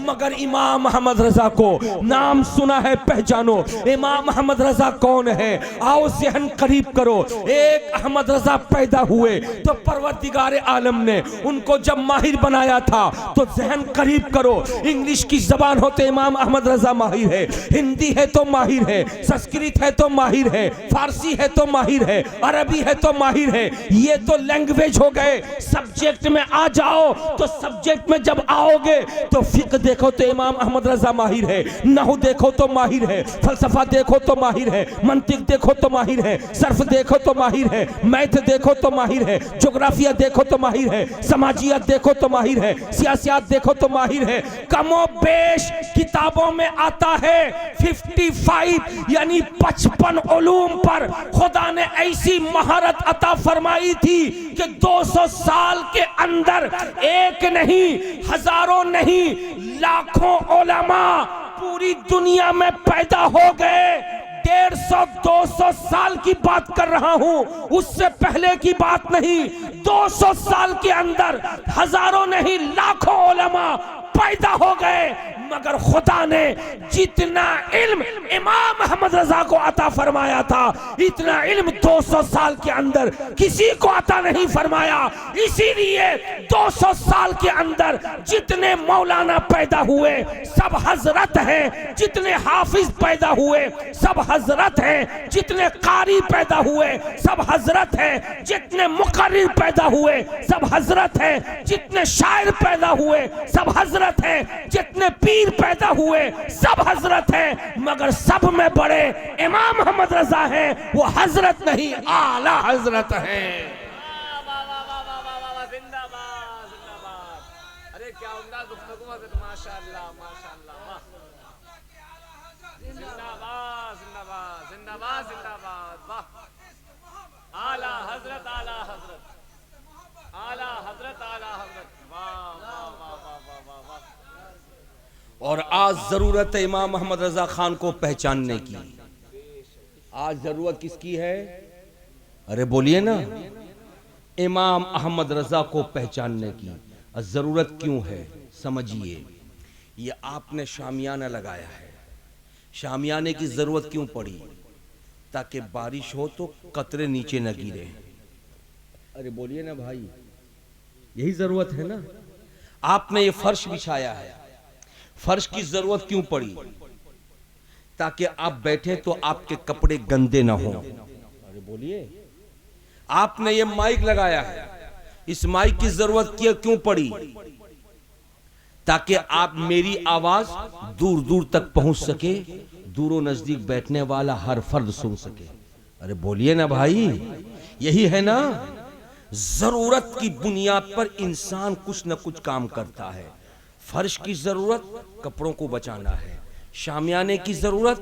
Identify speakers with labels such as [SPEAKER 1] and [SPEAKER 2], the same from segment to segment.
[SPEAKER 1] मगर इमाम अहमद रजा को नाम सुना है, पहचानो। इमाम अहमद रजा कौन है? आओ ज़हन करीब करो। एक अहमद रजा पैदा हुए तो परवरदिगार आलम ने उनको जब माहिर बनाया था तो ज़हन करीब करो। इंग्लिश की ज़बान हो तो इमाम अहमद रजा माहिर है, हिंदी है तो माहिर है, संस्कृत है तो माहिर है, फारसी है तो माहिर है, अरबी है तो माहिर है। ये तो लैंग्वेज हो गए। सब्जेक्ट में आ जाओ तो सब्जेक्ट में जब आओगे तो फिक्र देखो तो इमाम अहमद रजा माहिर है, नहू देखो तो माहिर है, फलसफा देखो तो माहिर है, मंतिक देखो तो माहिर है, सर्फ देखो तो माहिर है, मैथ देखो तो माहिर है, ज्योग्राफिया देखो तो माहिर है, समाजियत देखो तो माहिर है, सियासियत देखो तो माहिर है। कमो बेश किताबों में आता है 55 यानी 55 उलूम पर खुदा ने ऐसी महारत अता फरमाई थी कि 200 साल के अंदर एक नहीं, हजारों नहीं, लाखों उलमा पूरी दुनिया में पैदा हो गए। 150-200 साल की बात कर रहा हूं, उससे पहले की बात नहीं। 200 साल के अंदर हजारों नहीं, लाखों उलमा पैदा हो गए। मगर खुदा ने जितना इल्म इमाम अहमद रजा को अता फरमाया था, इतना इल्म 200 साल के अंदर किसी को अता नहीं फरमाया। इसीलिए 200 साल के अंदर जितने मौलाना पैदा हुए सब हजरत हैं, जितने हाफिज पैदा हुए सब हजरत हैं, जितने कारी पैदा हुए सब हजरत हैं, जितने मुकर्रिर पैदा हुए सब हजरत हैं, जितने शायर पैदा हुए सब हजरत हैं, जितने पीर पैदा हुए सब हजरत हैं। मगर सब में बड़े इमाम अहमद रजा हैं, वो हजरत नहीं आला हजरत हैं।
[SPEAKER 2] जिंदाबाद जिंदाबाद। अरे क्या उम्दा गुफ्तगू है, माशाअल्लाह माशाअल्लाह। जिंदाबाद जिंदाबाद जिंदाबाद जिंदाबाद। वाह, आला हजरत आला हजरत आला हजरत आला हजरत। वाह वाह वाह वाह वाह वाह।
[SPEAKER 1] और आज जरूरत है इमाम अहमद रजा खान को पहचानने की। आज जरूरत किसकी है? अरे बोलिए ना, इमाम अहमद रजा को पहचानने की जरूरत क्यों है? समझिए, ये आपने शामियाना लगाया है। शामियाने की जरूरत क्यों पड़ी? ताकि बारिश हो तो कतरे नीचे न गिरे। अरे बोलिए ना भाई, यही जरूरत है ना। आपने ये फर्श बिछाया है, फर्श की जरूरत क्यों पड़ी? ताकि आप बैठे तो आपके कपड़े गंदे ना हो। अरे बोलिए। आपने ये माइक लगाया है, इस माइक की जरूरत क्यों पड़ी? ताकि आप मेरी आवाज दूर दूर तक पहुंच सके, दूरों नजदीक बैठने वाला हर फर्द सुन सके। अरे बोलिए ना भाई, यही है ना। जरूरत की बुनियाद पर इंसान कुछ न कुछ काम करता है। फर्श की जरूरत कपड़ों को बचाना है, शामियाने की जरूरत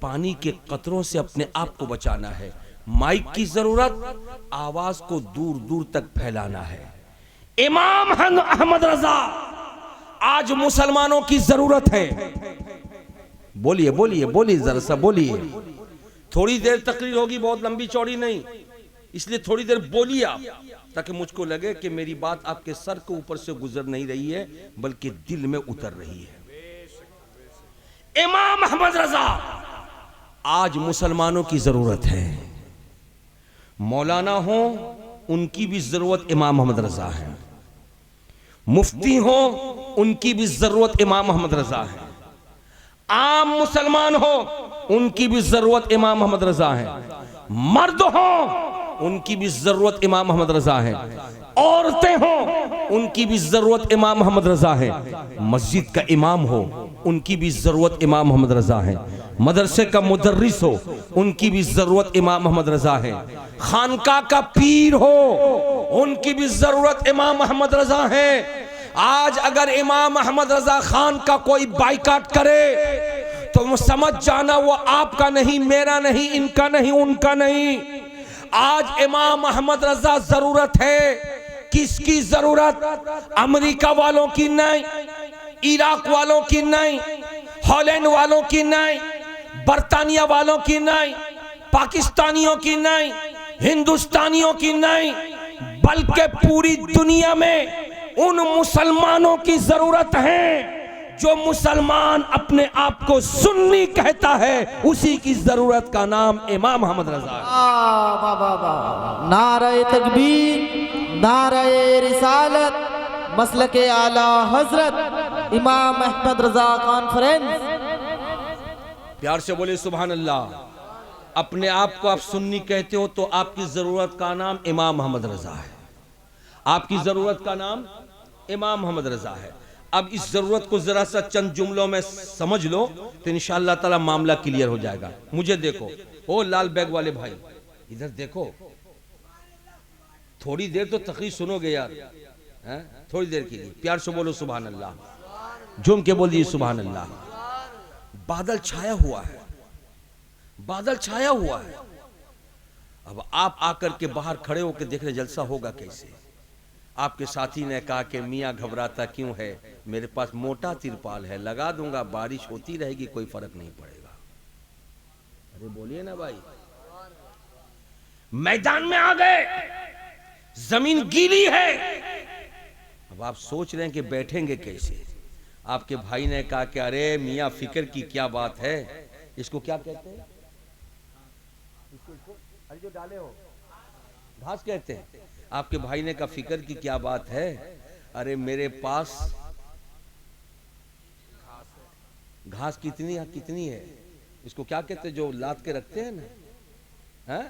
[SPEAKER 1] पानी के कतरों से अपने आप को बचाना है, माइक की जरूरत आवाज को दूर दूर तक फैलाना है। इमाम अहमद रजा आज मुसलमानों की जरूरत है। बोलिए बोलिए बोलिए, जरा सा बोलिए। थोड़ी देर तकरीर होगी, बहुत लंबी चौड़ी नहीं, इसलिए थोड़ी देर बोलिए आप, ताकि मुझको लगे कि मेरी बात आपके सर के ऊपर से गुजर नहीं रही है बल्कि दिल में उतर रही है। इमाम अहमद रजा आज मुसलमानों की जरूरत है। मौलाना हो उनकी भी जरूरत इमाम अहमद रजा है, मुफ्ती हो उनकी भी जरूरत इमाम अहमद रजा है, आम मुसलमान हो उनकी भी जरूरत इमाम अहमद रजा है, मर्द हो उनकी भी जरूरत इमाम अहमद रजा है, औरतें हो उनकी भी जरूरत इमाम अहमद रजा है, मस्जिद का इमाम हो उनकी भी जरूरत इमाम अहमद रजा है, मदरसे का मुदर्रिस हो उनकी भी जरूरत इमाम अहमद रजा है, खानका का पीर हो उनकी भी जरूरत इमाम अहमद रजा है। आज अगर इमाम अहमद रजा खान का कोई बाइकाट करे तो वो समझ जाना वो आपका नहीं, मेरा नहीं, इनका नहीं, उनका नहीं। आज इमाम अहमद रजा जरूरत है। किसकी जरूरत? अमेरिका वालों की नहीं, इराक वालों की नहीं, हॉलैंड वालों की नहीं, बर्तानिया वालों की नहीं, पाकिस्तानियों की नहीं, हिंदुस्तानियों की नहीं, बल्कि पूरी दुनिया में उन मुसलमानों की जरूरत है जो मुसलमान अपने आप को सुन्नी कहता है उसी की जरूरत का नाम इमाम मोहम्मद रजा है।
[SPEAKER 3] वाह वाह वाह, नारे तकबीर, नारे रिसालत, मसलके आला हजरत इमाम अहमद रजा कॉन्फ्रेंस।
[SPEAKER 1] प्यार से बोले सुभान अल्लाह। अपने आप को आप सुन्नी कहते हो तो आपकी जरूरत का नाम इमाम मोहम्मद रजा है। आपकी जरूरत का नाम इमाम मोहम्मद रजा है। अब इस जरूरत को जरा सा चंद जुमलों में समझ लो तो इंशाअल्लाह ताला मामला क्लियर हो जाएगा। मुझे देखो, ओ लाल बैग वाले भाई इधर देखो, थोड़ी देर तो तकरीर सुनोगे यार, हैं? थोड़ी देर के लिए प्यार से बोलो सुभान अल्लाह, झूम के बोल दिए सुभान अल्लाह। बादल छाया हुआ है, बादल छाया हुआ है। अब आप आकर के बाहर खड़े होकर देख रहे, जलसा होगा कैसे। आपके साथी ने कहा कि मियाँ घबराता क्यों है, मेरे पास मोटा तिरपाल है, लगा दूंगा, बारिश होती रहेगी, कोई फर्क नहीं पड़ेगा। अरे बोलिए ना भाई। मैदान में आ गए, जमीन गीली है। अब आप सोच रहे हैं कि बैठेंगे कैसे। आपके भाई ने कहा कि अरे मियाँ फिक्र की क्या बात है, इसको क्या कहते हैं, अरे जो डाले हो घास कहते हैं। आपके भाई ने कहा फिक्र की क्या बात है, अरे मेरे पास घास कितनी है, इसको क्या कहते हैं जो लाद के रखते हैं ना, है?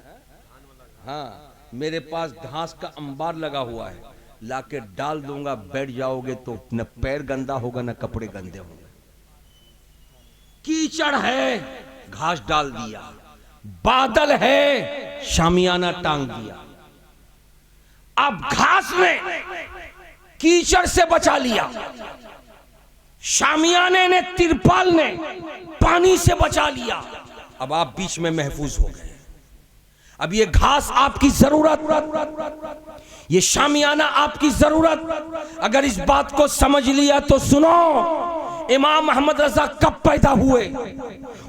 [SPEAKER 1] हाँ, मेरे पास घास का अंबार लगा हुआ है, लाके डाल दूंगा, बैठ जाओगे तो न पैर गंदा होगा न कपड़े गंदे होंगे। कीचड़ है, घास डाल दिया, बादल है, शामियाना टांग दिया। अब घास ने कीचड़ से बचा लिया, शामियाने ने, तिरपाल ने पानी से बचा लिया। अब आप बीच में महफूज हो गए। अब ये घास आपकी जरूरत, ये शामियाना आपकी जरूरत। अगर इस बात को समझ लिया तो सुनो, इमाम मोहम्मद रजा कब पैदा हुए?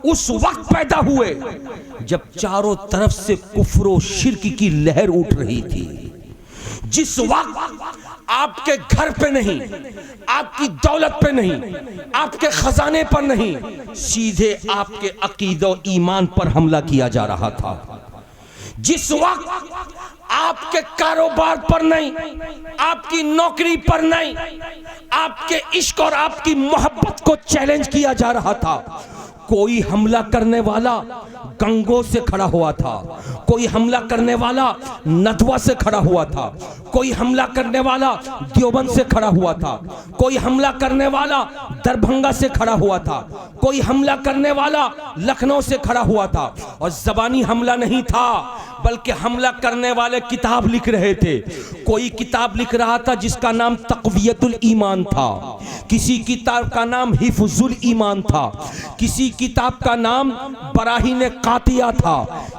[SPEAKER 1] उस वक्त पैदा हुए जब चारों तरफ से कुफ्र और शिर्क की लहर उठ रही थी। जिस वक्त आपके घर पे नहीं, आपकी दौलत पे नहीं, आपके खजाने पर नहीं, सीधे आपके अकीदा और ईमान पर हमला किया जा रहा था। जिस वक्त आपके कारोबार पर नहीं, आपकी नौकरी पर नहीं, आपके इश्क और आपकी मोहब्बत को चैलेंज किया जा रहा था। कोई हमला करने वाला गंगों से खड़ा हुआ था, कोई हमला करने वाला नदवा से खड़ा हुआ था, कोई हमला करने वाला देवबंद से खड़ा हुआ था, कोई हमला करने वाला दरभंगा से खड़ा हुआ था, कोई हमला करने वाला लखनऊ से खड़ा हुआ था। और जबानी हमला नहीं था, बल्कि हमला करने वाले किताब लिख रहे थे। कोई किताब लिख रहा था जिसका नाम तक़वियतुल ईमान था, किसी किताब का नाम हिफ्जुल ईमान था, किसी किताब का नाम बराहीन कातिया था,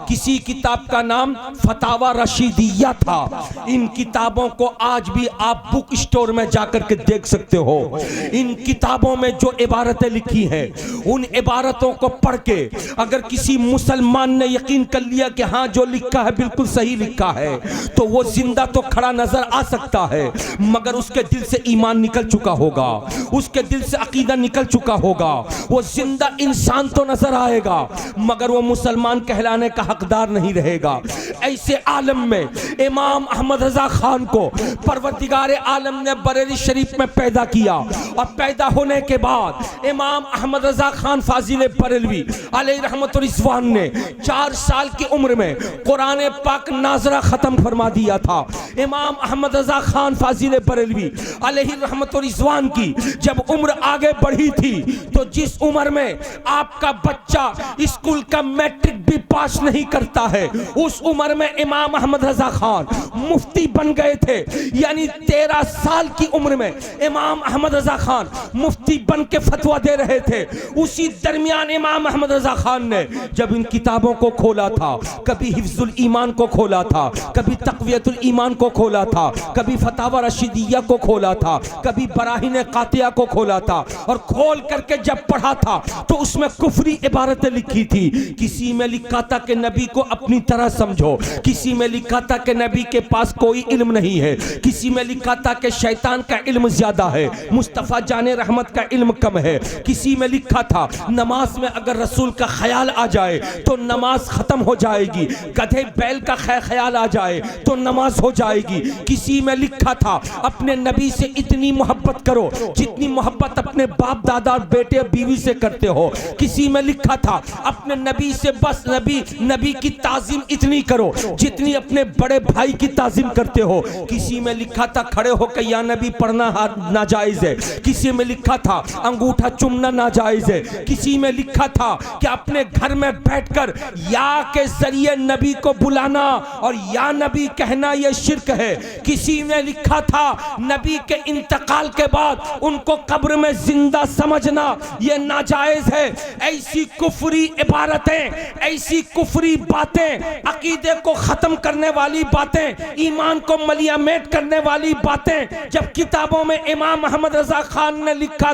[SPEAKER 1] किसी किताब का नाम फतावा रशीदिया था। इन किताबों को आज भी आप बुक स्टोर में जाकर के देख सकते हो। इन किताबों में जो इबारतें लिखी हैं, उन इबारतों को पढ़ के अगर किसी मुसलमान ने यकीन कर लिया कि हाँ जो लिखा है बिल्कुल सही लिखा है, तो वो जिंदा तो खड़ा नजर आ सकता है, मगर उसके दिल से ईमान निकल चुका होगा, उसके दिल से अकीदा निकल चुका होगा। वो जिंदा इंसान तो नजर आएगा, मगर वो मुसलमान कहलाने का हकदार नहीं रहेगा। ऐसे आलम में इमाम अहमद रजा खान को परवरदिगार आलम ने बरेली शरीफ में पैदा किया, और पैदा होने के बाद इमाम अहमद रजा खान फाजिल बरेलवी अलैहि रहमत व रिज़वान ने 4 साल की उम्र में कुरान पाक नाजरा खत्म फरमा दिया था। इमाम अहमद रजा खान फाजिल बरेलवी अलैहि रहमत व रिज़वान की जब उम्र आगे बढ़ी थी, तो जिस उम्र में आपका बच्चा स्कूल का मैट्रिक भी पास नहीं करता है, उस उम्र में इमाम अहमद रजा खान मुफ्ती बन गए थे। यानी 13 साल की उम्र में इमाम अहमद रजा खान मुफ्ती बन के फतवा दे रहे थे। उसी दरमियान इमाम अहमद रजा खान ने जब इन किताबों को खोला था, कभी हिफ्जुल तसीसुल ईमान को खोला था, कभी तक़वियतुल ईमान को खोला था, कभी फतावा रशीदिया को खोला था, कभी बराहीन कातिया को खोला था। और खोल करके जब पढ़ा था तो उसमें कुफरी इबारतें लिखी थी। किसी में लिखा था कि नबी को अपनी तरह समझो, किसी में लिखा था कि नबी के पास कोई इल्म नहीं है, किसी में लिखा था कि शैतान का इल्म ज्यादा है, मुस्तफ़ा जाने रहमत का इल्म कम है, किसी में लिखा था नमाज में अगर रसूल का ख्याल आ जाए तो नमाज खत्म हो जाएगी, गधे बैल का ख्याल आ जाए तो नमाज हो जाएगी। किसी में लिखा था अपने नबी से इतनी मोहब्बत करो जितनी मोहब्बत अपने बाप दादा और बेटे बीवी से करते हो। किसी में लिखा था अपने नबी से बस नबी की ताजीम इतनी करो जितनी अपने बड़े भाई की ताजीम करते हो। किसी में लिखा था खड़े होकर या नबी पढ़ना नाजायज है, किसी में लिखा था अंगूठा चुमना नाजायज है, किसी में लिखा था कि अपने घर में बैठकर या के जरिए नबी को बुलाना और या नबी कहना यह शिर्क है। किसी में लिखा था नबी के इंतकाल के बाद उनको कब्र में जिंदा समझना यह नाजायज है। ऐसी कुफरी इबारतें, ऐसी कुफरी बातें, अकीदे को खत्म करने वाली बातें, ईमान को मलियामेट करने वाली बातें जब किताबों में इमाम अहमद रजा खान ने लिखा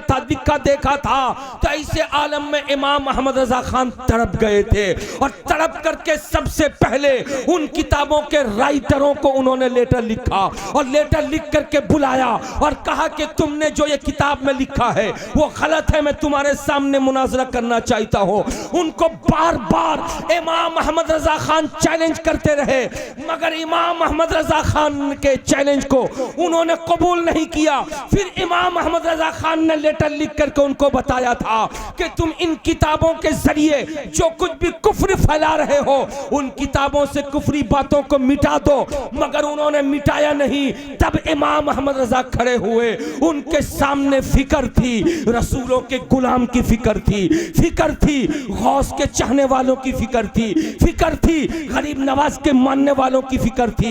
[SPEAKER 1] देखा था तो ऐसे आलम में इमाम अहमद रजा खान तड़प गए थे। और तड़प करके सबसे पहले उन किताबों के राइटरों को उन्होंने लेटर लिखा और लेटर लिख करके बुलाया और कहा कि तुमने जो ये किताब में लिखा है वो गलत है, मैं तुम्हारे सामने मुनाजरा करना चाहता हूँ। उनको बार बार इमाम अहमद रजा खान चैलेंज करते रहे मगर इमाम अहमद रजा खान के चैलेंज को उन्होंने कबूल नहीं किया। फिर इमाम अहमद रजा खान ने लेटर लिख करके उनको बताया था कि तुम इन किताबों के जरिए जो कुछ भी कुफ्र फैला रहे हो उन किताबों से कुफरी बातों को मिटा दो, मगर उन्होंने मिटाया नहीं। तब इमाम अहमद रजा खड़े हुए, उनके सामने फिक्र थी, रसूलों के गुलाम की फिक्र थी, गौस के चाहने वालों की फिक्र थी, गरीब नवाज के मानने वालों की फिक्र थी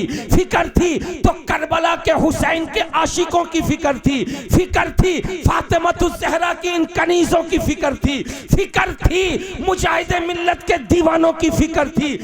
[SPEAKER 1] तो करबला के हुसैन के आशिकों की फिक्र थी, फातिमातुज़ ज़हरा की इन कनीज़ों की फिक्र थी, मुजाहिदे मिल्लत के दीवानों की फिक्र थी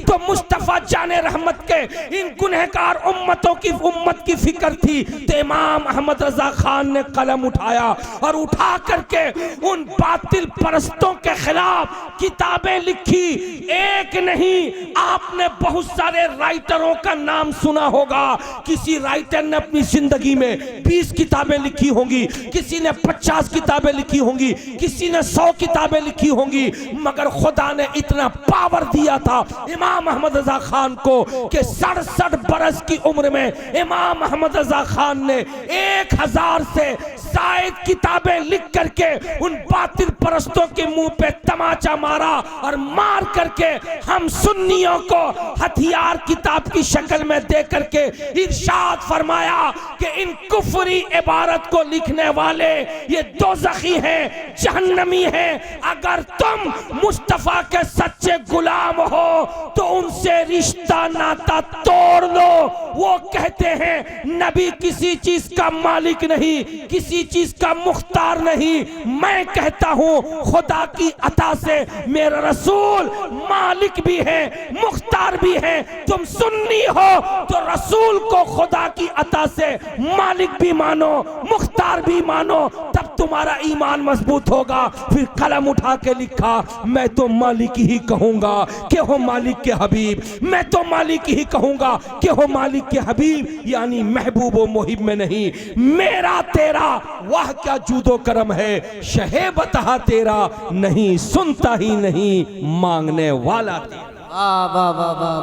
[SPEAKER 1] तो मुस्तफ़ा जाने रहमत के इन गुनहगार उम्मत की फिक्र थी। तो इमाम अहमद रजा खान ने कलम उठाया और उठा करके उन बातिल परस्तों के खिलाफ किताबें लिखी। एक नहीं, आपने बहुत सारे राइटरों का नाम सुना होगा। किसी राइटर ने अपनी जिंदगी में 20 किताबें लिखी होंगी, किसी ने 50 किताबें लिखी होंगी, किसी ने 100 किताबें लिखी होंगी, मगर खुदा ने इतना पावर दिया था इमाम अहमद रजा खान को कि 67 बरस की उम्र में इमाम अहमद रजा खान ने 1000 से जायद किताबें लिख करके उन बातिल परस्तों के मुंह पे तमाचा मारा और मार करके हम सुन्नियों को हथियार किताब की शक्ल में दे करके इरशाद फरमाया कि इन कुफरी इबारत को लिखने वाले ये दोज़खी हैं, जहन्नमी हैं। अगर तुम मुस्तफा के सच्चे गुलाम हो तो उनसे रिश्ता नाता तोड़ दो। वो कहते हैं नबी किसी चीज का मालिक नहीं, किसी चीज का मुख्तार नहीं। मैं कहता हूं खुदा की अता से मेरा रसूल मालिक भी है, मुख्तार भी है। तुम सुन्नी हो तो रसूल को खुदा की अता से मालिक भी मानो, मुख्तार भी मानो, तब तुम्हारा ईमान मजबूत होगा। फिर कलम उठा के लिखा, मैं तो मालिक ही कहूंगा कि हो मालिक के हबीब, मैं तो मालिक ही कहूंगा कि हो मालिक के हबीब, यानी महबूब व मुहिब में नहीं। मेरा तेरा वाह क्या जूदो करम है, शहे बता तेरा नहीं, सुनता ही नहीं, मांगने वाला तेरा।
[SPEAKER 3] वाह वाह वाह वाह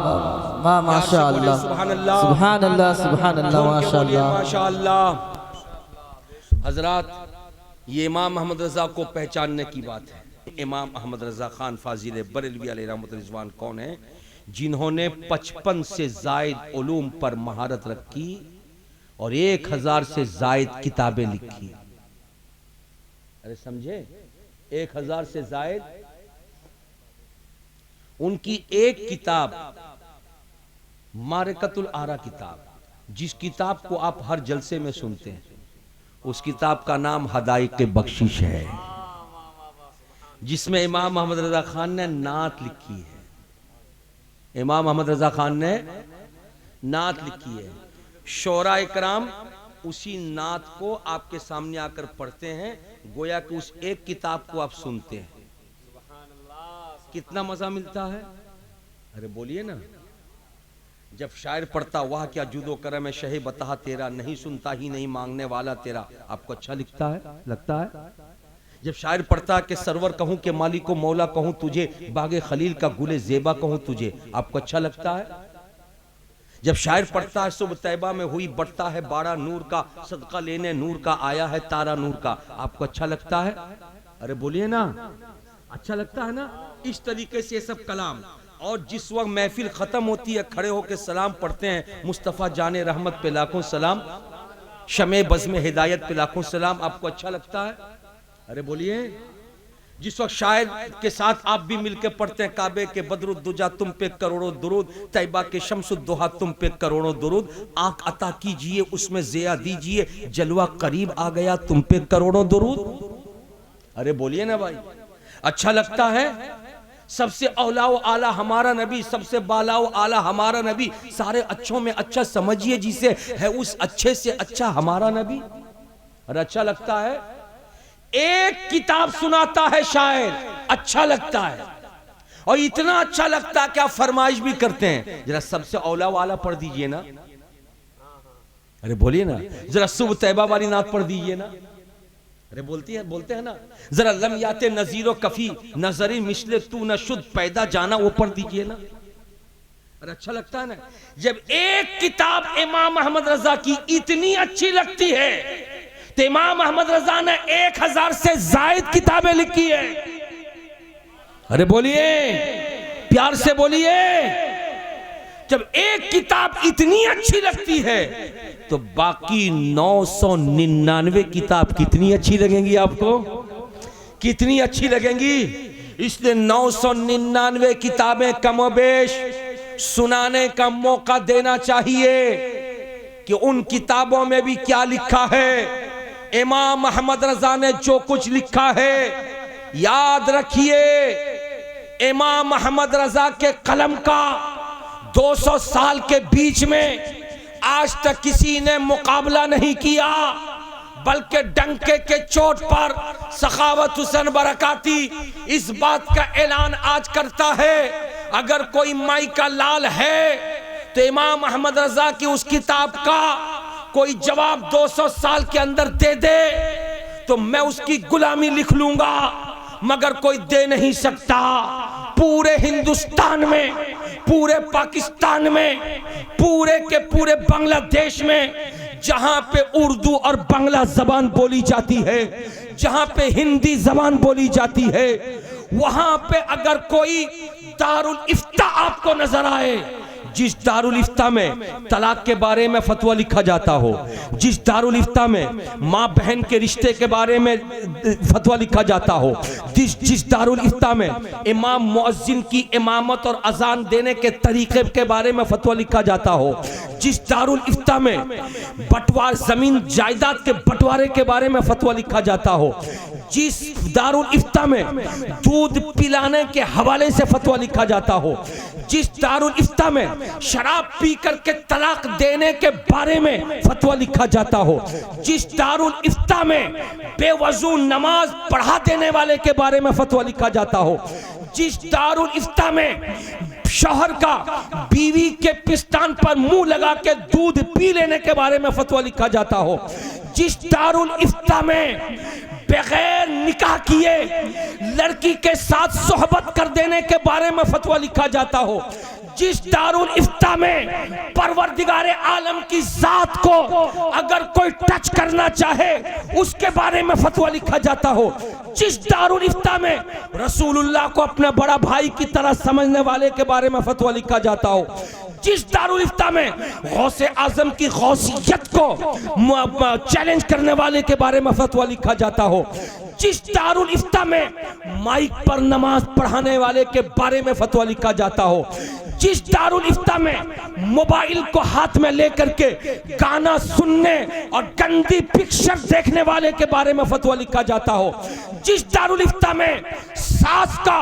[SPEAKER 3] वाह, माशाअल्लाह,
[SPEAKER 1] सुभान अल्लाह,
[SPEAKER 3] सुभान अल्लाह, सुभान अल्लाह, माशाअल्लाह,
[SPEAKER 1] माशाअल्लाह। हजरात, ये इमाम अहमद रजा को पहचानने की बात है। इमाम अहमद रजा खान फाजिल बरेलवी अलैहि रहमत रिजवान कौन है? जिन्होंने 55 से जायद उलूम पर महारत रखी और 1000 से जायद किताबें लिखी। अरे समझे, 1000 से जायद। उनकी एक किताब मारिकतुल आरा किताब, जिस किताब को आप हर जलसे में सुनते हैं, उस किताब का नाम हदाइक़ बख्शिश है, जिसमें इमाम अहमद रजा खान ने नात लिखी है। इमाम मोहम्मद रजा खान ने नात लिखी है। शोरा इकराम उसी नात को आपके सामने आकर पढ़ते हैं, गोया कि उस एक किताब को आप सुनते हैं। कितना मजा मिलता है। अरे बोलिए ना, जब शायर पढ़ता वाह क्या जुदो करम है शहे बता तेरा, नहीं सुनता ही नहीं मांगने वाला तेरा, आपको अच्छा लिखता है, लगता है। जब शायर पढ़ता कि सरवर कहूं कि मालिक को मौला कहूं तुझे, बागे खलील का गुले जेबा कहूं तुझे, आपको अच्छा लगता है। जब शायर पढ़ता है सुबह तैबा में हुई बढ़ता है बाड़ा नूर का, सदका लेने नूर का आया है तारा नूर का, आपको अच्छा लगता है। अरे बोलिए ना, अच्छा लगता है ना। इस तरीके से ये सब कलाम। और जिस वक्त महफिल खत्म होती है खड़े होकर सलाम पढ़ते हैं मुस्तफ़ा जाने रहमत पे लाखों सलाम, शमे बज़्म हिदायत पे लाखों सलाम, आपको अच्छा लगता है। अरे बोलिए। जिस वक्त शायर के साथ आप भी मिलकर पढ़ते हैं काबे के बदरुद्दुजा तुम पे करोड़ों दुरूद, तैबा के शम्सुद्दुहा तुम पे करोड़ों दुरूद, आंख अता कीजिए उसमें ज़िया दीजिए, जलवा करीब आ गया तुम पे करोड़ों दुरूद। अरे बोलिए ना भाई, अच्छा लगता है। सबसे औला व आला हमारा नबी, सबसे बाला व आला हमारा नबी, सारे अच्छों में अच्छा समझिए जिसे है उस अच्छे से अच्छा हमारा नबी। अरे अच्छा लगता है। एक किताब सुनाता है शायर, अच्छा लगता है। और इतना अच्छा लगता है कि आप फरमाइश भी करते हैं, जरा सबसे औला वाला पढ़ दीजिए ना। अरे बोलिए ना, जरा सुबह तैबा वाली नात पढ़ दीजिए ना। अरे बोलते हैं ना, जरा लम याते नजीरो कफी नजरी मिसले तू न शुद्ध पैदा जाना, वो पढ़ दीजिए ना। अरे अच्छा लगता है ना। जब एक किताब इमाम मोहम्मद रजा की इतनी अच्छी लगती है तो इमाम मोहम्मद रजा ने 1000 से जायद किताबें लिखी है। अरे बोलिए, प्यार से बोलिए। जब एक किताब इतनी अच्छी लगती है तो बाकी 999 किताब कितनी अच्छी लगेंगी आपको, कितनी अच्छी लगेंगी। इसलिए 999 किताबें कमोबेश सुनाने का मौका देना चाहिए कि उन किताबों में भी क्या लिखा है। इमाम मोहम्मद रजा ने जो कुछ लिखा है, याद रखिए, इमाम मोहम्मद रजा के कलम का 200 साल के बीच में आज तक किसी ने मुकाबला नहीं किया, बल्कि डंके के चोट पर सखावत हुसैन बरकाती इस बात का ऐलान आज करता है, अगर कोई माई का लाल है तो इमाम मोहम्मद रजा की उस किताब का कोई जवाब 200 साल के अंदर दे दे तो मैं उसकी गुलामी लिख लूंगा, मगर कोई दे नहीं सकता। पूरे हिंदुस्तान में, पूरे पाकिस्तान में, पूरे के पूरे बांग्लादेश में जहां पे उर्दू और बांग्ला जबान बोली जाती है, जहां पे हिंदी जबान बोली जाती है, वहां पे अगर कोई दारुल इफ्ता आपको नजर आए, जिस दारुल इफ्ता में तलाक के बारे में फतवा लिखा जाता हो, जिस दारुल इफ्ता में माँ बहन के रिश्ते के बारे में फतवा लिखा जाता हो, जिस दारुल इफ्ता में इमाम मुअज्जिन की इमामत और अजान देने के तरीके के बारे में फतवा लिखा जाता हो, जिस दारुल इफ्ता में बंटवार जमीन जायदाद के बंटवारे के बारे में फतवा लिखा जाता हो, जिस दारुल इफ्ता में दूध पिलाने के हवाले से फतवा लिखा जाता हो, जिस दारुल इफ्ता में शराब पी करके तलाक देने के बारे में फतवा लिखा जाता हो, जिस दारुल इफ्ता में बेवजू नमाज पढ़ा देने वाले के बारे में फतवा लिखा जाता हो, जिस दारुल इफ्ता में शौहर का बीवी के पिस्तान पर मुंह लगा के दूध पी लेने के बारे में फतवा लिखा जाता हो, जिस दारुल इफ्ता में बगैर निकाह किए लड़की के साथ सोहबत कर देने के बारे में फतवा लिखा जाता हो, जिस दारुल इफ्ता में परवरदिगारे आलम की जात को अगर कोई टच करना चाहे उसके बारे में फतवा लिखा जाता हो, जिस दारुल इफ्ता में रसूलुल्लाह को अपना बड़ा भाई की तरह समझने वाले के बारे में फतवा लिखा जाता हो, जिस दारुल इफ्ता में गौसे आजम की गौसियत को चैलेंज करने वाले के बारे में फतवा लिखा जाता हो, जिस दारुल इफ्ता में माइक पर नमाज पढ़ाने वाले के बारे में फतवा लिखा जाता हो, जिस दारुल इफ्ता में मोबाइल को हाथ में लेकर के गाना सुनने और गंदी पिक्चर देखने वाले के बारे में फतवा लिखा जाता हो, जिस दारुल इफ्ता में सास का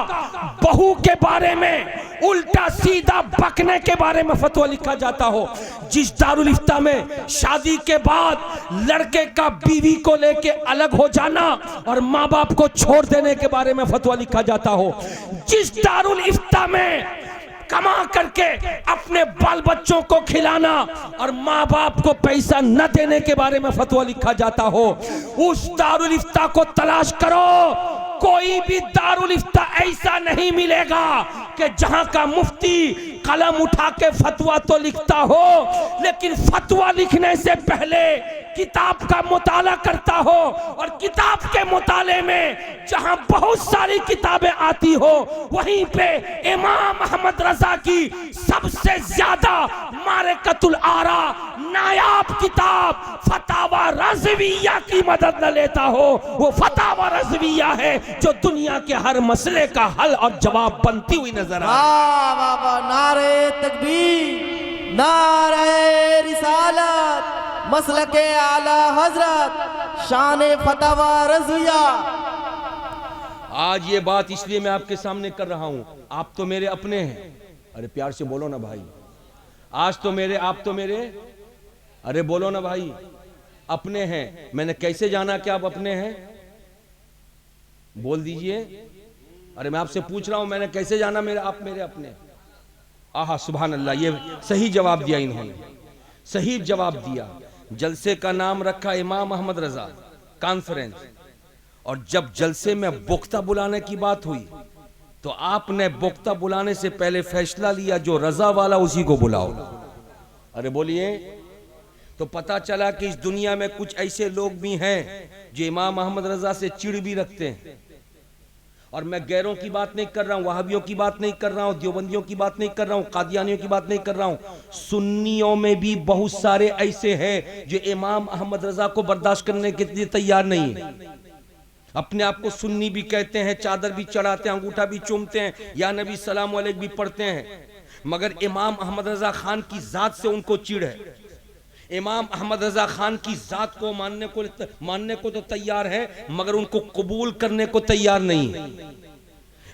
[SPEAKER 1] बहू के बारे में उल्टा सीधा बकने के बारे में फतवा लिखा जाता हो, जिस दारुल इफ्ता में शादी के बाद लड़के का बीवी को लेके अलग हो जाना और माँ बाप को छोड़ देने के बारे में फतवा लिखा जाता हो, जिस दारुल इफ्ता में कमा करके अपने बाल बच्चों को खिलाना और माँ बाप को पैसा न देने के बारे में फतवा लिखा जाता हो, उस दारुल इफ्ता को तलाश करो। कोई भी दारुल इफ्ता ऐसा नहीं मिलेगा कि जहां का मुफ्ती कलम उठा के फतवा तो लिखता हो, लेकिन फतवा लिखने से पहले किताब का मुताला करता हो, और किताब के मुताले में जहां बहुत सारी किताबें आती हो वहीं पे इमाम अहमद रजा की सबसे ज्यादा मारिकतुल आरा नायाब किताब फतावा रज़विया की मदद न लेता हो। वो फतावा रज़विया है जो दुनिया के हर मसले का हल और जवाब बनती हुई नजर आए।
[SPEAKER 3] वाह वाह वाह, नारे तकबीर, नारे रिसालत, मसलके आला हजरत, शान फतावा रज़विया।
[SPEAKER 1] आज ये बात इसलिए मैं आपके सामने कर रहा हूं, आप तो मेरे अपने हैं। अरे प्यार से बोलो ना भाई, आज तो मेरे, आप तो मेरे, अरे बोलो ना भाई, अपने हैं। मैंने कैसे जाना कि आप अपने हैं? बोल दीजिए। अरे मैं आपसे पूछ रहा हूं, मैंने कैसे जाना मेरे, आप मेरे अपने? आहा सुभान अल्लाह, ये सही जवाब दिया इन्होंने, सही जवाब दिया। जलसे का नाम रखा इमाम अहमद रजा कॉन्फ्रेंस, और जब जलसे में बोक्ता बुलाने की बात हुई तो आपने बोक्ता बुलाने से पहले फैसला लिया जो रजा वाला उसी को बुलाओ। अरे बोलिए। तो पता चला कि इस दुनिया में कुछ ऐसे लोग भी हैं जो इमाम अहमद रजा से चिढ़ भी रखते हैं। और मैं गैरों की बात नहीं कर रहा हूं, वहाबियों की बात नहीं कर रहा हूं, देवबंदियों की बात नहीं कर रहा हूं, कादियानियों की बात नहीं कर रहा हूं, सुन्नियों में भी बहुत सारे ऐसे हैं जो इमाम अहमद रजा को बर्दाश्त करने के लिए तैयार नहीं है। अपने आप को सुन्नी भी कहते हैं, चादर भी चढ़ाते हैं, अंगूठा भी चूमते हैं, या नबी सलाम अलैह भी पढ़ते हैं, मगर इमाम अहमद रजा खान की जात से उनको चिढ़ है। इमाम अहमद रजा खान की जात को मानने को तो तैयार है, मगर उनको कबूल करने को तैयार नहीं है।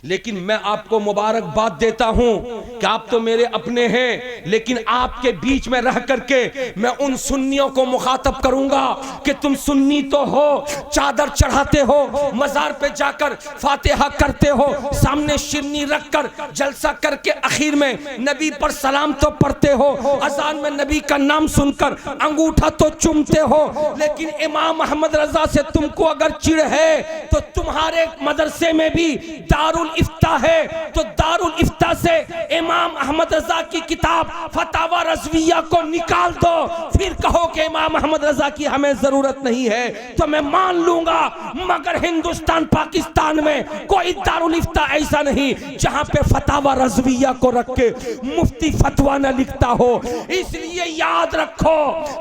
[SPEAKER 1] लेकिन मैं आपको मुबारकबाद देता हूं कि आप तो मेरे अपने हैं, लेकिन आपके बीच में रह करके मैं उन सुन्नियों को मुखातब करूंगा कि तुम सुन्नी तो हो, चादर चढ़ाते हो, मजार पे जाकर फातिहा करते हो, सामने शिरनी रखकर जलसा करके आखिर में नबी पर सलाम तो पढ़ते हो, अजान में नबी का नाम सुनकर अंगूठा तो चूमते हो, लेकिन इमाम अहमद रजा से तुमको अगर चिढ़ है तो तुम्हारे मदरसे में भी दारुल इफ्ता है, तो दारुल इफ्ता से इमाम अहमद रजा की किताब फतावा रज़विया को निकाल दो, फिर कहो कि इमाम अहमद रजा की हमें जरूरत नहीं है, तो मैं मान लूंगा। मगर हिंदुस्तान पाकिस्तान में कोई दारुल इफ्ता ऐसा नहीं जहां पे फतावा रज़विया को रख के मुफ्ती फतवा न लिखता हो। इसलिए याद रखो,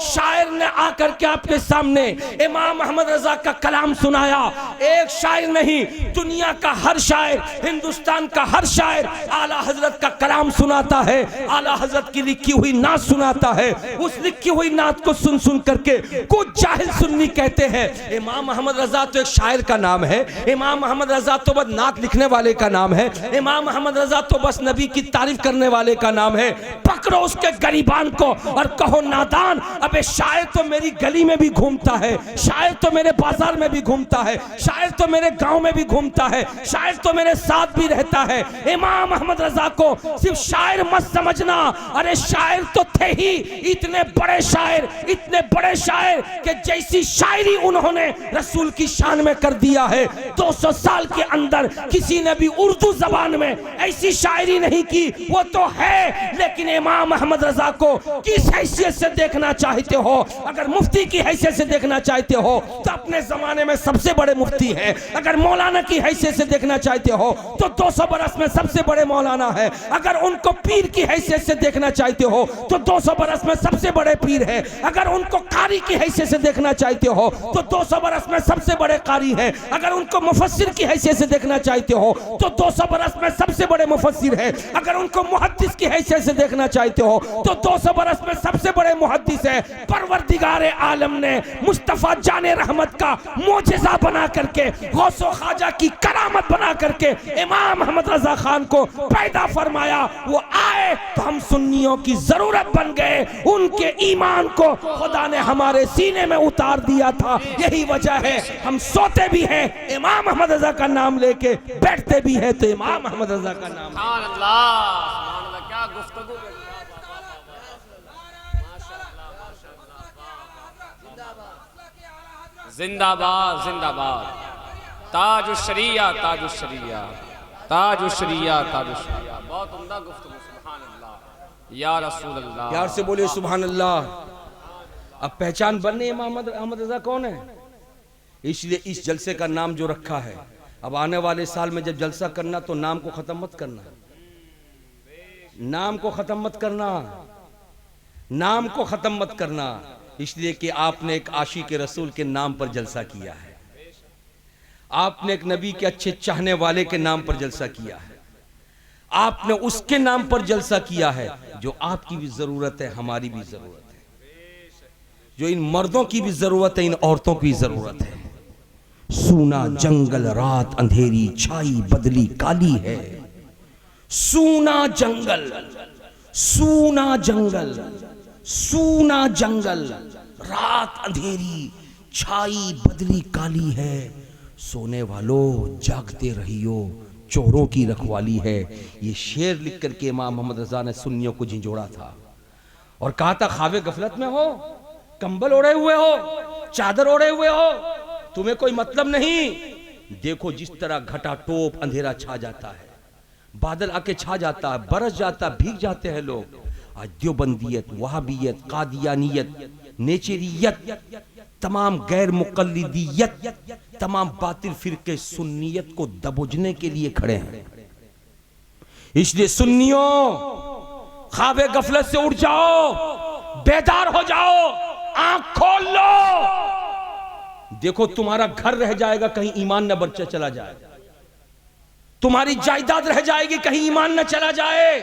[SPEAKER 1] शायर ने आकर के आपके सामने इमाम अहमद रजा का कलाम सुनाया। एक शायर नहीं, दुनिया का हर शायर, हिंदुस्तान का हर शायर आला हजरत का कलाम सुनाता है, आला हजरत की लिखी हुई नात सुनाता है। उस लिखी हुई नात को सुन सुन करके कुछ जाहिल सुन्नी कहते हैं इमाम अहमद रजा तो एक शायर का नाम है, इमाम अहमद रजा तो बस नात लिखने वाले का नाम है, इमाम अहमद रजा तो बस नबी की तारीफ करने वाले का नाम है। पकड़ो उसके गरीबान को और कहो नादान, अबे शायर तो मेरी गली में भी घूमता है, शायर तो मेरे बाजार में भी घूमता है, शायर तो मेरे गांव में भी घूमता है, शायर तो मेरे साथ भी रहता है। इमाम अहमद रजा को सिर्फ शायर मत समझना, अरे शायर तो थे ही, इतने बड़े शायर, इतने बड़े शायर कि जैसी शायरी उन्होंने रसूल की शान में कर दिया है, 200 साल के अंदर किसी ने भी उर्दू जबान में ऐसी शायरी नहीं की। वो तो है, लेकिन इमाम अहमद रजा को किस हैसियत से देखना चाहते हो? अगर मुफ्ती की हैसियत से देखना चाहते हो तो अपने जमाने में सबसे बड़े मुफ्ती हैं। अगर मौलाना की हैसियत से देखना चाहते हो हो तो 200 बरस में सबसे बड़े मौलाना है। अगर उनको पीर की हैसियत से देखना चाहते हो तो 200 बरस में सबसे बड़े पीर है। अगर उनको कारी की हैसियत से देखना चाहते हो तो 200 बरस में सबसे बड़े कारी है। अगर उनको मुफस्सिर की हैसियत से देखना चाहते हो तो 200 बरस में सबसे बड़े मुफस्सिर है। अगर उनको मुहद्दिस की हैसियत से देखना चाहते हो तो 200 बरस में सबसे बड़े मुहद्दिस है। परवरदिगार आलम ने मुस्तफा जाने रहमत का मोजेज़ा बना करके, गौसो ख्वाजा की करामत बना करके इमाम अहमद रजा खान को पैदा फरमाया। वो आए तो हम सुन्नियों की जरूरत बन गए। उनके ईमान को खुदा ने हमारे सीने में उतार दिया था। यही वजह है हम सोते भी हैं इमाम अहमद रजा का नाम लेके, बैठते भी हैं तो इमाम अहमद रजा का नाम।
[SPEAKER 2] सुभान अल्लाह, क्या गुफ्तगू। जिंदाबाद जिंदाबाद, ताजुश्शरिया ताजुश्शरिया ताजुश्शरिया ताजुश्शरिया। बहुत उम्दा गुफ्तगू। सुभान अल्लाह या रसूल अल्लाह।
[SPEAKER 1] प्यार से बोलिए सुभान अल्लाह। अब पहचान बनने इमाम अहमद रजा कौन है, इसलिए इस जलसे का नाम जो रखा है, अब आने वाले साल में जब जलसा करना तो नाम को खत्म मत करना, नाम को खत्म मत करना, नाम को खत्म मत करना, इसलिए कि आपने एक आशिक रसूल के नाम पर जलसा किया है। आपने एक नबी के अच्छे चाहने वाले के नाम पर जलसा किया है। आपने उसके नाम पर जलसा किया है जो आपकी भी जरूरत है, हमारी भी जरूरत है, जो इन मर्दों की भी जरूरत है, इन औरतों की जरूरत है। सूना जंगल रात अंधेरी छाई बदली काली है। सूना जंगल, सूना जंगल, सूना जंगल, रात अंधेरी छाई बदली काली है। सोने वालों जागते रहियो, चोरों की रखवाली है। ये शेर लिख करके इमाम मोहम्मद रजा ने सुन्नियों को झिंझोड़ा था और कहा था ख्वाबे गफलत में हो, कंबल ओढ़े हुए हो, चादर ओढ़े हुए हो, तुम्हें कोई मतलब नहीं। देखो जिस तरह घटा टोप अंधेरा छा जाता है, बादल आके छा जाता है, बरस जाता, भीग जाते हैं लोग। आज देवबंदियत, वहाबियत, कादियानियत, नेचरियत, तमाम गैर मुकल्लिदियत, तमाम बातिल फिरके सुन्नियत को दबोचने के लिए खड़े हैं। इसलिए सुन्नियों ख्वाबे गफलत से उठ जाओ, बेदार हो जाओ, आंख खोल लो। देखो तुम्हारा घर रह जाएगा कहीं ईमान न बच्चा चला जाए, तुम्हारी जायदाद रह जाएगी कहीं ईमान न चला जाए,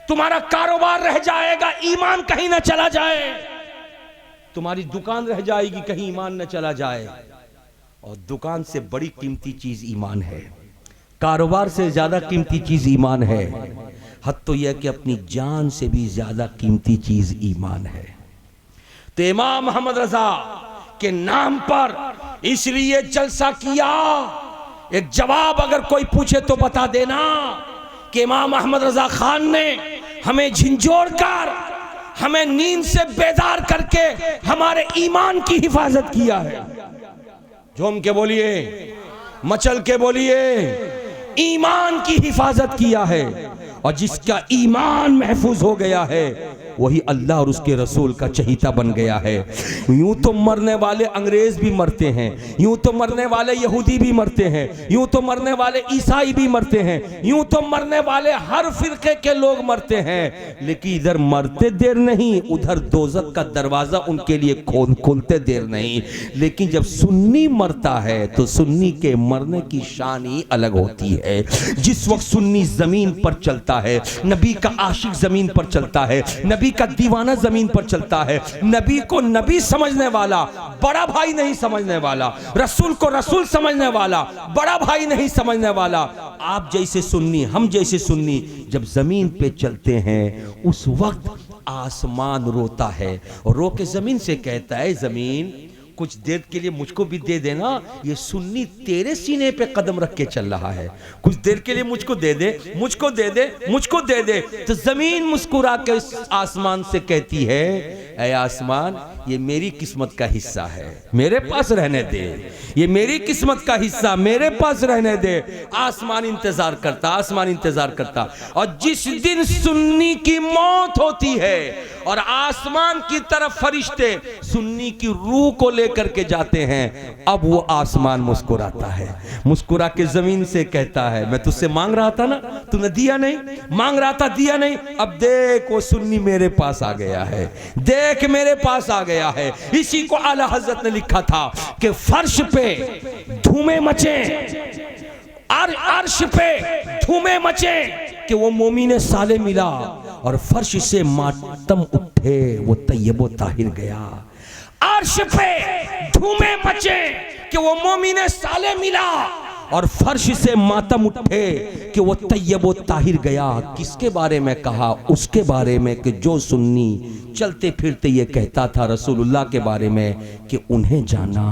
[SPEAKER 1] तुम्हारा कारोबार रह जाएगा ईमान कहीं न चला जाए, तुम्हारी दुकान रह जाएगी कहीं ईमान न चला जाए। और दुकान से बड़ी कीमती चीज ईमान है, कारोबार से ज्यादा कीमती चीज ईमान है, हद तो यह कि अपनी जान से भी ज्यादा कीमती चीज ईमान है। तो इमाम मोहम्मद रजा के नाम पर इसलिए जलसा किया। एक जवाब अगर कोई पूछे तो बता देना कि इमाम अहमद रजा खान ने हमें झिंझोड़ कर, हमें नींद से बेदार करके हमारे ईमान की हिफाजत किया है। झूम के बोलिए, मचल के बोलिए, यूं की हिफाजत किया है। और जिसका ईमान महफूज हो गया है वही अल्लाह और उसके रसूल का चहीता बन गया है। यूं तो मरने वाले अंग्रेज भी मरते हैं, यूं तो मरने वाले यहूदी भी मरते हैं, यूं तो मरने वाले ईसाई भी मरते हैं, यूं तो मरने वाले हर फिरके के लोग मरते हैं, लेकिन इधर मरते देर नहीं, उधर दोजख का दरवाजा उनके लिए खोलते देर नहीं। लेकिन जब सुन्नी मरता है तो सुन्नी के मरने की शान ही अलग होती है। जिस वक्त सुन्नी जमीन पर चलता है, नबी का आशिक जमीन पर चलता है, नबी का दीवाना जमीन पर चलता है, नबी को नबी समझने वाला, बड़ा भाई नहीं समझने वाला, रसूल को रसूल समझने वाला, बड़ा भाई नहीं समझने वाला, आप जैसे सुन्नी, हम जैसे सुन्नी जब जमीन पे चलते हैं उस वक्त आसमान रोता है और रो के जमीन से कहता है, जमीन कुछ देर के लिए मुझको भी दे देना, ये सुन्नी तेरे सीने पे कदम रख के चल रहा है, कुछ देर के लिए मुझको दे दे, मुझको दे दे, मुझको दे दे। तो जमीन मुस्कुरा के आसमान से कहती है, ऐ आसमान ये मेरी किस्मत का हिस्सा है, मेरे पास रहने दे, ये मेरी किस्मत का हिस्सा मेरे पास रहने दे। आसमान इंतजार करता, आसमान इंतजार करता। और जिस दिन सुन्नी की मौत होती है और आसमान की तरफ फरिश्ते सुन्नी की रूह को लेकर के जाते हैं, अब वो आसमान मुस्कुराता है, मुस्कुरा के जमीन से कहता है मैं तुझसे मांग रहा था ना, तूने दिया नहीं, मांग रहा था दिया नहीं, अब देख वो सुन्नी मेरे पास आ गया है, देख मेरे पास आ गया है। इसी को आला हजरत ने लिखा था कि फर्श पे धूमें मचे, अर्श पे धूमें मचे कि वो मोमिने साले मिला, और फर्श से मातम उठे वो तैयबो ताहिर गया। अर्श पे धूमें मचे कि वो मोमिने साले मिला, और फर्श से मातम उठे कि वो तैयबो ताहिर गया। किसके बारे में कहा? उसके बारे में कि जो सुन्नी चलते फिरते ये कहता था रसूलुल्लाह के बारे में कि उन्हें जाना,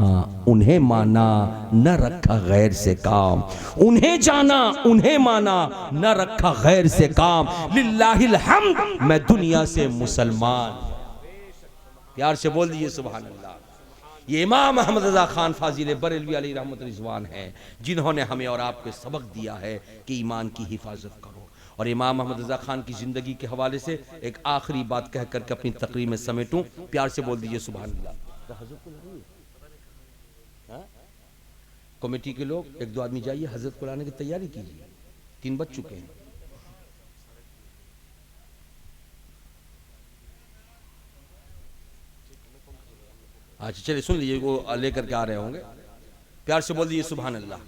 [SPEAKER 1] उन्हें माना, न रखा गैर से काम, उन्हें जाना, उन्हें माना, न रखा गैर से काम। लिल्लाहिल हम्द, मैं दुनिया से मुसलमान। प्यार से बोल दीजिए सुभान अल्लाह। ये इमाम अहमद रजा खान फाजिल बरेलवी अलैहि रहमत रिजवान हैं, जिन्होंने हमें और आपको सबक दिया है कि ईमान की हिफाजत करो। और इमाम अहमद रजा खान की ज़िंदगी के हवाले से एक आखिरी बात कह करके अपनी तकरीर में समेटूं। प्यार से बोल दीजिए सुभान अल्लाह। कमेटी के लोग एक दो आदमी जाइए, हजरत को लाने की तैयारी कीजिए, 3 बज चुके हैं। अच्छा चलिए सुन लीजिए, वो लेकर के आ रहे होंगे। प्यार से बोल दीजिए सुभान अल्लाह।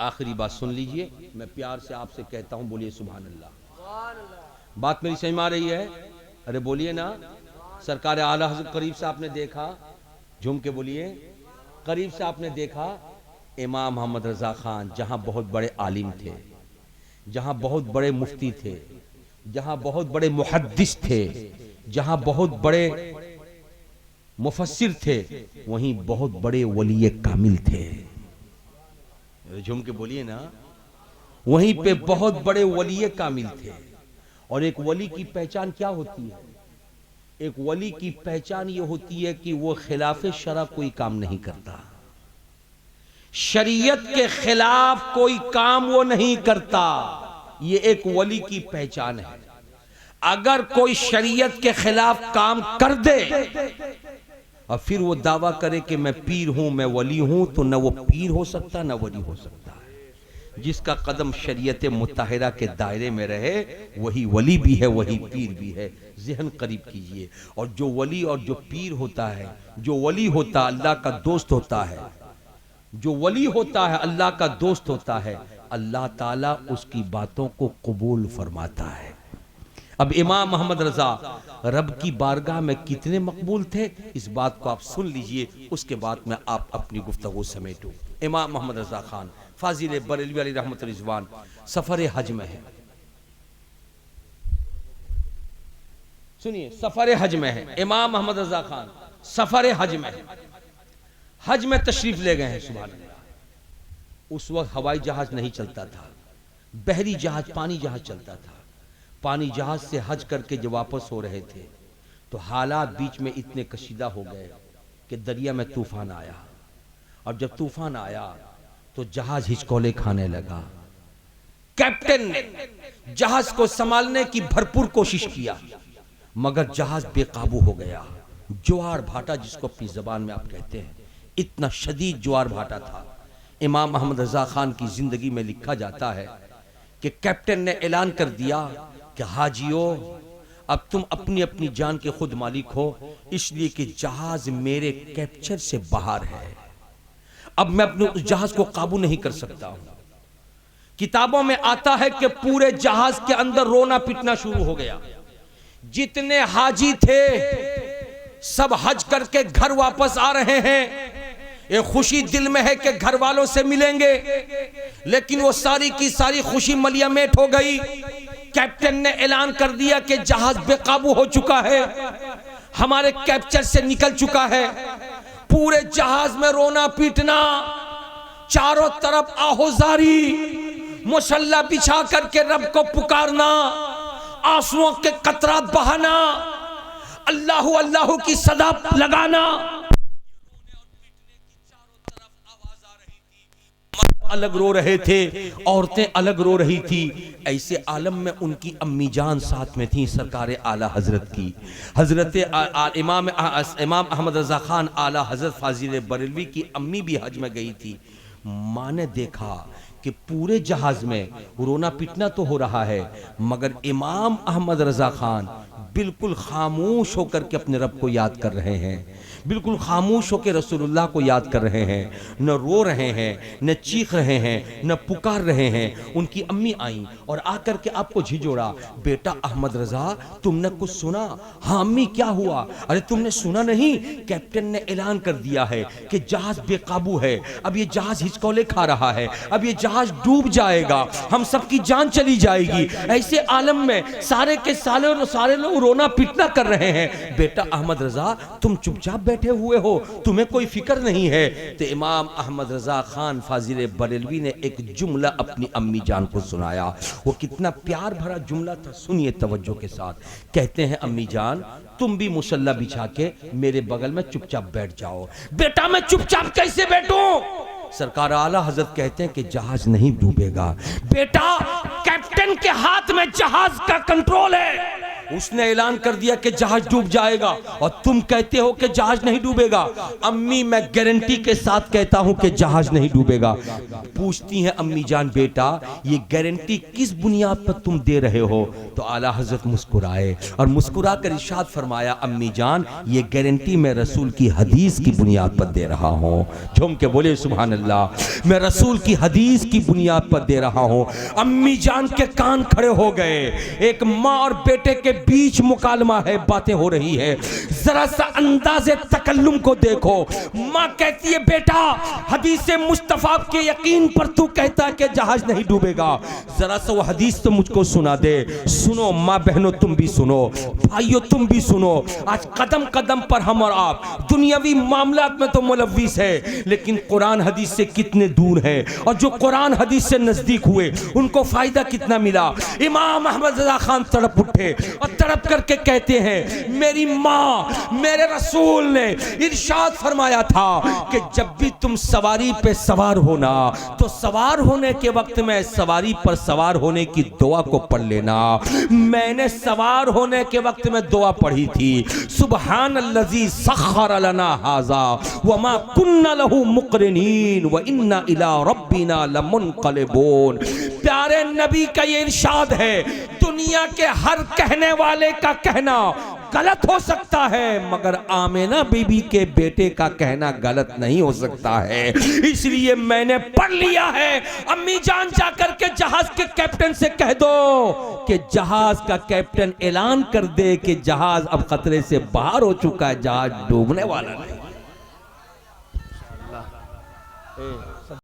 [SPEAKER 1] आखिरी बात सुन लीजिए, मैं प्यार से आपसे कहता हूं, बोलिए सुभान अल्लाह। बात मेरी समझ में आ रही है? अरे बोलिए ना। सरकार आला हज़रत करीब से आपने देखा, झूम के बोलिए, करीब से आपने देखा इमाम मोहम्मद रजा खान, जहां बहुत बड़े आलिम थे, जहां बहुत बड़े मुफ्ती थे, जहां बहुत बड़े मुहद्दिस थे, जहां बहुत बड़े मुफस्सिर थे, वहीं बहुत बड़े वली कामिल थे। झूम के बोलिए ना। वहीं पे बहुत बड़े वली कामिल थे। और एक वली की पहचान क्या होती है? एक वली की पहचान ये होती है कि वो खिलाफ शरा कोई काम नहीं करता, शरीयत के खिलाफ कोई काम वो नहीं करता। ये एक वली की पहचान है। अगर कोई शरीयत के खिलाफ काम कर दे और फिर वो दावा करे कि मैं पीर हूं, मैं वली हूं, तो न वो पीर हो सकता न वली हो सकता है। जिसका कदम शरीयत मुताहिरा के दायरे में रहे वही वली भी है, वही पीर भी है। ज़हन करीब कीजिए। और जो वली और जो पीर होता है, जो वली होता है अल्लाह का दोस्त होता है, जो वली होता है अल्लाह का दोस्त होता है, अल्लाह ताला उसकी बातों को कबूल फरमाता है। अब इमाम मोहम्मद रजा रब की बारगाह में कितने मकबूल थे, इस बात को आप सुन लीजिए, उसके बाद में आप अपनी गुफ्तगू समेटो। इमाम मोहम्मद रजा खान फाजिल बरेलवी अलैहि रहमत रिजवान सफर हज में है। सुनिए, सफर हज में है इमाम मोहम्मद रजा खान, सफर हज में है। हज में तशरीफ ले गए हैं। सुभान अल्लाह। उस वक्त हवाई जहाज नहीं चलता था, बहरी जहाज, पानी जहाज चलता था। पानी जहाज से हज करके जब वापस हो रहे थे तो हालात बीच में इतने कशीदा हो गए कि दरिया में तूफान आया। और जब तूफान आया तो जहाज हिचकोले खाने लगा। कैप्टन ने जहाज को संभालने की भरपूर कोशिश किया, मगर जहाज बेकाबू हो गया। ज्वार भाटा, जिसको अपनी जबान में आप कहते हैं, इतना शदीद ज्वार भाटा था। इमाम मोहम्मद रजा खान की जिंदगी में लिखा जाता है कि कैप्टन ने ऐलान कर दिया कि हाजियो, अब तुम अपनी अपनी जान के खुद मालिक हो, इसलिए कि जहाज मेरे कैप्चर से बाहर है। अब मैं अपने उस जहाज को काबू नहीं कर सकता हूं। किताबों में आता है कि पूरे जहाज के अंदर रोना पिटना शुरू हो गया। जितने हाजी थे सब हज करके घर वापस आ रहे हैं। एक खुशी दिल में है कि घर वालों से मिलेंगे, लेकिन वो सारी की सारी खुशी मलियामेट हो गई। कैप्टन ने ऐलान कर दिया कि जहाज बेकाबू हो चुका है, हमारे कैप्चर से निकल चुका है। पूरे जहाज में रोना पीटना, चारों तरफ आहोजारी, मुसल्ला बिछा करके रब को पुकारना, आंसुओं के कतरात बहाना, अल्लाहु अल्लाहु की सदा लगाना। अलग रो रहे थे, औरतें अलग रो रही थी। ऐसे आलम में उनकी अम्मी जान साथ में थी, सरकार आला हजरत की, हजरत इमाम अहमद रजा खान आला हजरत फाजिल बरेलवी की अम्मी भी हज में गई थी। माँ ने देखा कि पूरे जहाज में रोना पिटना तो हो रहा है, मगर इमाम अहमद रजा खान बिल्कुल खामोश होकर के अपने रब को याद कर रहे हैं, बिल्कुल खामोश होकर रसूलुल्लाह को याद कर रहे हैं, न रो रहे हैं, न चीख रहे हैं, न पुकार रहे हैं। उनकी अम्मी आई और आकर के आपको झिझोड़ा, बेटा अहमद रजा तुमने कुछ सुना? हाँ अम्मी क्या हुआ? अरे तुमने सुना नहीं, कैप्टन ने ऐलान कर दिया है कि जहाज बेकाबू है, अब ये जहाज हिचकोले खा रहा है, अब ये जहाज डूब जाएगा, हम सबकी जान चली जाएगी। ऐसे आलम में सारे के सारे लोग रोना पिटना कर रहे हैं। बेटा अहमद रजा तुम चुपचाप बैठे हुए हो, तुम्हें कोई फिक्र नहीं है। तो इमाम अहमद रजा खान फाजिल बरेलवी ने एक जुमला अपनी अम्मी जान को सुनाया। वो कितना प्यार भरा जुमला था, सुनिए तवज्जो के साथ। कहते हैं अम्मी जान तुम भी मुसल्ला बिछा के मेरे बगल में चुपचाप बैठ जाओ। बेटा मैं चुपचाप कैसे बैठूं? सरकार आला हजरत कहते हैं कि जहाज नहीं डूबेगा। बेटा कैप्टन के हाथ में जहाज का कंट्रोल है, उसने ऐलान कर दिया कि जहाज डूब जाएगा और तुम कहते हो कि जहाज नहीं डूबेगा। अम्मी मैं गारंटी के साथ कहता हूं कि जहाज नहीं डूबेगा। पूछती हैं अम्मी जान बेटा ये गारंटी किस बुनियाद पर तुम दे रहे हो? तो आला हजरत मुस्कुराए और मुस्कुरा कर इरशाद फरमाया अम्मी जान ये गारंटी मैं रसूल की हदीस की बुनियाद पर दे रहा हूं। झूम के बोले सुभान अल्लाह, मैं रसूल की हदीस की बुनियाद पर दे रहा हूं। अम्मी जान के कान खड़े हो गए। एक माँ और बेटे के बीच मुकालमा है, बातें हो रही है। जरा सा अंदाज़े तकल्लुम को देखो। माँ कहती है बेटा हदीस मुस्तफा के यकीन पर तू कहता है कि जहाज नहीं डूबेगा, जरा सा वो हदीस तो मुझको सुना दे। सुनो माँ बहनों तुम भी सुनो, भाइयों तुम भी सुनो। आज कदम कदम पर हम और आप दुनियावी मामलात में तो मुलव्विस है, लेकिन कुरान हदीस से कितने दूर है। और जो कुरान हदीस से नजदीक हुए उनको फायदा कितना मिला। इमाम अहमद रजा खान तड़प उठे और तड़प करके कहते हैं मेरी माँ मेरे रसूल ने इरशाद फरमाया था कि जब भी तुम सवारी पे सवार होना तो सवार होने के वक्त में सवारी पर सवार होने की दुआ को पढ़ लेना। मैंने सवार होने के वक्त में दुआ पढ़ी थी, सुब्हानल्लज़ी सख्खर लना हाज़ा वमा कुन्ना लहू मुक़रिनीन व इन्ना इला रब्बिना लमुनक़लिबून। प्यारे नबी का ये इरशाद है, दुनिया के हर कहने वाले का कहना गलत हो सकता है मगर आमिना बीबी के बेटे का कहना गलत नहीं हो सकता है। इसलिए मैंने पढ़ लिया है। अम्मी जान जाकर के जहाज के कैप्टन से कह दो कि जहाज का कैप्टन ऐलान कर दे कि जहाज अब खतरे से बाहर हो चुका है, जहाज डूबने वाला नहीं।